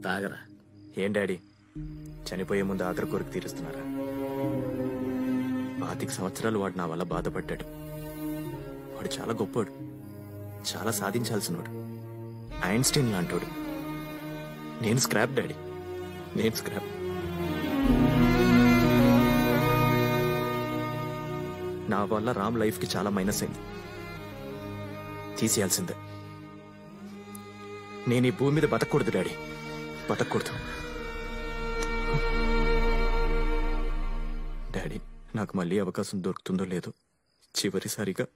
తాగరా. ఏం డాడీ, చనిపోయే ముందు ఆఖరి కోరిక తీరుస్తున్నారా? 25 సంవత్సరాలు వాడు నా వల్ల బాధపడ్డాడు. వాడు చాలా గొప్పోడు, చాలా సాధించాల్సినోడు, ఐన్స్టీన్ లాంటోడు. నేను స్క్రాప్ డాడీ, నేను స్క్రాప్. నా వల్ల రామ్ లైఫ్ కి చాలా మైనస్ అయింది. తీసేయాల్సిందే. నేను ఈ భూమి మీద బతకూడదు డాడీ, బతకూడదు. డాడీ, నాకు మళ్ళీ అవకాశం దొరుకుతుందో లేదో, చివరిసారిగా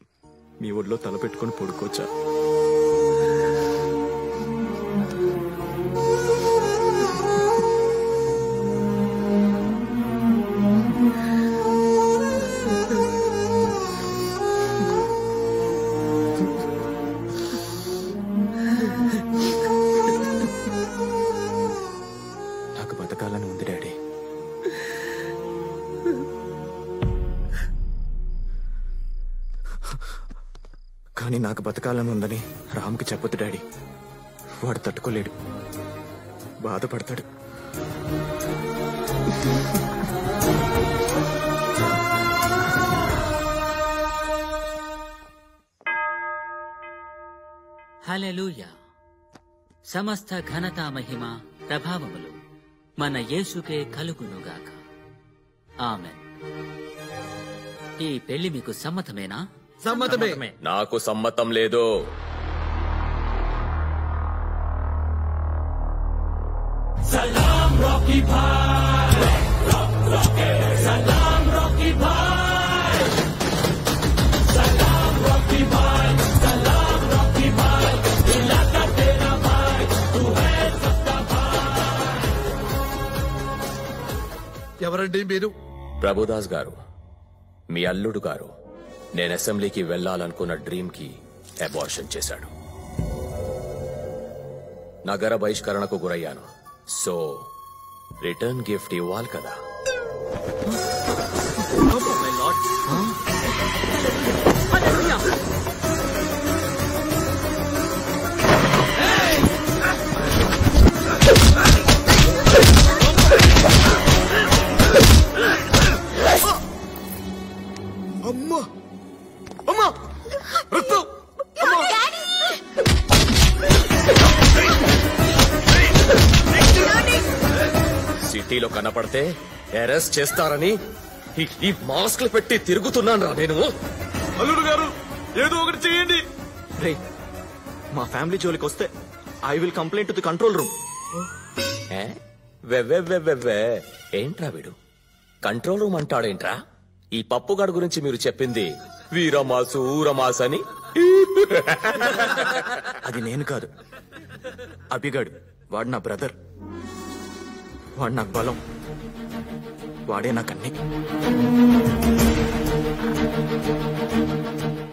మీ ఒళ్ళో తలపెట్టుకుని పడుకోవచ్చా? నాకు బతకాలని ఉంది డాడీ. కానీ నాకు బతకాలని ఉందని రామ్కి చెప్పొద్దు డాడీ. వాడు తట్టుకోలేడు, బాధపడతాడు. హల్లెలూయా. సమస్త ఘనత మహిమ ప్రభావములు మన యేసుకే కలుగునుగాక. ఆమెన్. ఈ పెళ్లి మీకు సమ్మతమేనా? సమ్మతమే. నాకు సమ్మతం లేదు. సలాం రాకీ భాయ్, సలాం రాకీ భాయ్, సలాం రాకీ భాయ్, సలాం రాకీ భాయ్, ఇలాకా తేరా భాయ్, తూ హై సబ్కా భాయ్. ఎవరండి మీరు? ప్రభుదాస్ గారు, మీ అల్లుడు గారు నేను అసెంబ్లీకి వెళ్లాలనుకున్న డ్రీమ్ కి అబార్షన్ చేశాడు. నగర బహిష్కరణకు గురయ్యాను. సో రిటర్న్ గిఫ్ట్ ఇవ్వాలి కదా. అమ్మా అమ్మా, రక్తం! సిటీలో కనపడితే అరెస్ట్ చేస్తారని ఈ మాస్క్లు పెట్టి తిరుగుతున్నాను రా నేను. అల్లుడు గారు, ఏదో ఒకటి చేయండి. మా ఫ్యామిలీ జోలికి వస్తే I will complaint to the control room. ఏంట్రా వీడు కంట్రోల్ రూమ్ అంటాడేంట్రా? ఈ పప్పుగాడు గురించి మీరు చెప్పింది వీరమాసు ఊరమాసు అని. అది నేను కాదు, అభిగాడు. వాడు నా బ్రదర్, వాడు నాకు బలం, వాడే నాకన్నీ.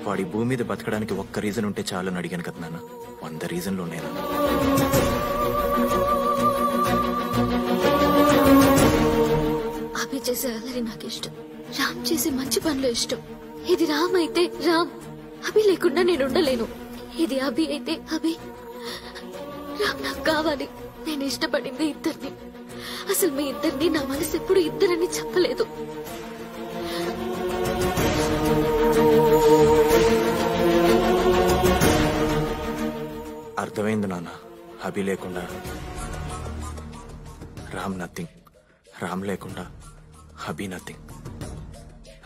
వాడి భూమి మీద బతకడానికి ఒక్క రీజన్ ఉంటే చాలని అడిగాను కదా నాన్న. 100 రీజన్లు ఉన్నాయి. అభి చేసే అల్లరి నాకు ఇష్టం, రామ్ చేసే మంచి పనులు ఇష్టం. ఇది రామ్ అయితే రామ్, అభి లేకుండా నేను ఉండలేను. ఇది అభి అయితే అభి, రామ్ నాకు కావాలి. నేను ఇష్టపడింది ఇద్దరిని. అసలు మీ ఇద్దరిని నా మనసు ఎప్పుడు ఇద్దరని చెప్పలేదు. అర్థమైంది నాన్న. అభి లేకుండా రామ్ నథింగ్, రామ్ లేకుండా అభి నథింగ్.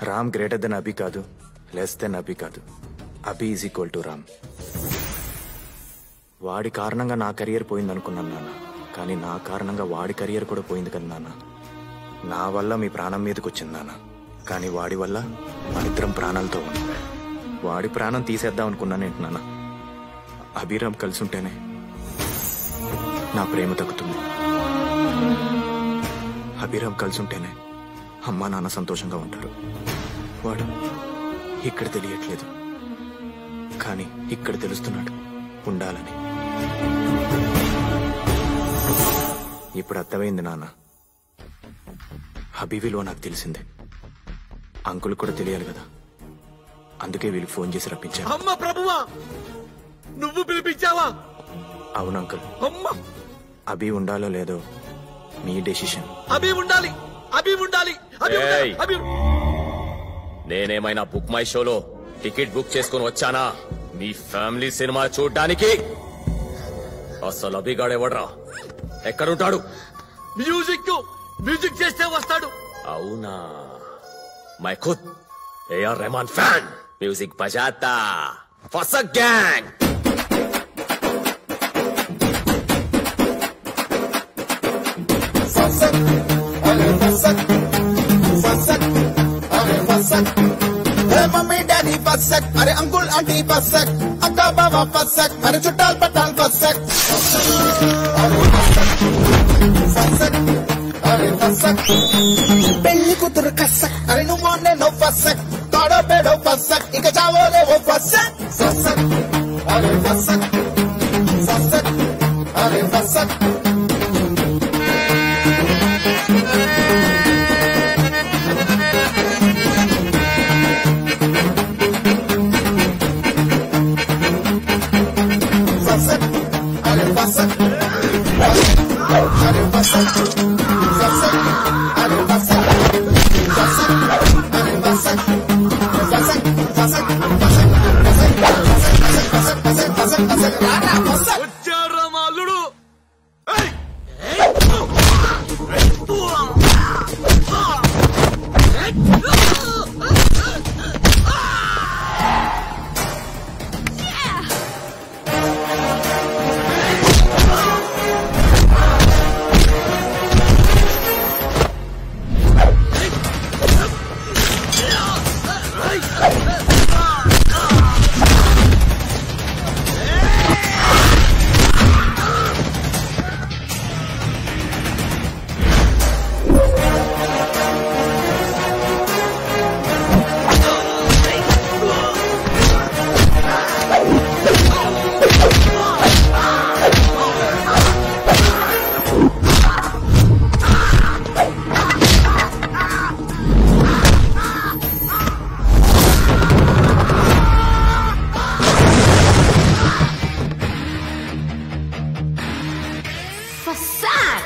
రామ్ గ్రేటర్ దెన్ అభి కాదు, లెస్ దెన్ అభి కాదు. అభి ఈజ్ ఈక్వల్ టు రామ్. వాడి కారణంగా నా కెరియర్ పోయింది అనుకున్నాను నాన్న, కానీ నా కారణంగా వాడి కెరియర్ కూడా పోయింది కదా నాన్న. నా వల్ల మీ ప్రాణం మీదకి వచ్చింది నాన్న, కానీ వాడి వల్ల మనిద్దరం ప్రాణాలతో ఉన్నాం. వాడి ప్రాణం తీసేద్దాం అనుకున్నానేంటి నాన్న. అభిరామ్ కలిసి ఉంటేనే నా ప్రేమ తగ్గుతుంది. అభిరామ్ కలిసి ఉంటేనే అమ్మా నాన్న సంతోషంగా ఉంటారు. వాడు ఇక్కడ తెలియట్లేదు, కానీ ఇక్కడ తెలుస్తున్నాడు ఉండాలని. ఇప్పుడు అర్థమైంది నాన్న. అభి విలువ నాకు తెలిసిందే, అంకుల్ కూడా తెలియాలి కదా. అందుకే వీళ్ళకి ఫోన్ చేసి రప్పించా. అమ్మ ప్రభువా, నువ్వు పిలిపించావా? అవును అంకుల్. అమ్మా, అభి ఉండాలో లేదో మీ డెసిషన్. అభి ఉండాలి, అభి ఉండాలి, అభి ఉండాలి, అభి. నేనేమైనా బుక్ మై షోలో టికెట్ బుక్ చేసుకుని వచ్చానా మీ ఫ్యామిలీ సినిమా చూడ్డానికి? అసలు అభిగాడెవడ్రా? ఎక్కడుంటాడు? మ్యూజిక్ చేస్తే వస్తాడు. అవునా? మై ఖుద్ ఏఆర్ రెహమాన్ ఫ్యాన్. మ్యూజిక్ బజాతా. ఫసక్ gang. Fasak, ale fasak, fasak, ale fasak. Hey mummy daddy fasak, are uncle auntie fasak, akka baba fasak, are chutal patal fasak. Fasak, ale fasak. Pelli kutur kasak, are nu monne no fasak, todo pedo fasak, ika chavole wo fasak. Fasak, ale fasak, fasak, ale fasak. వచ్చారా మా అల్లుడు? Fasak!